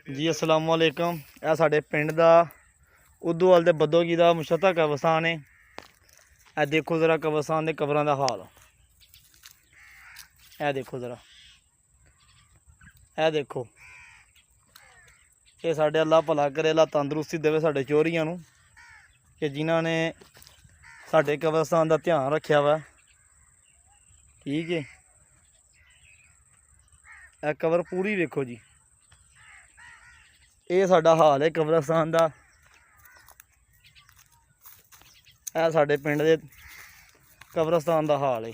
जी अस्सलाम वालेकुम। यह साढ़े पिंड दा उद्धोवाल दे बद्दोगी दा मुशत्ता कब्रस्तान है। यह देखो ज़रा कब्रस्तान के कबरां दा हाल। यह देखो ज़रा, यह देखो। ये साढ़े अल्लाह भला करे, अल्लाह तंदरुस्ती देवे साढ़े चोरियां नूं कि जिन्हां ने साढ़े कब्रस्तान का ध्यान रखा वा। ठीक है, यह कबर पूरी देखो जी। ये साडा हाल है कब्रस्तान का। यह साडे पिंड दे कब्रस्तान का हाल है।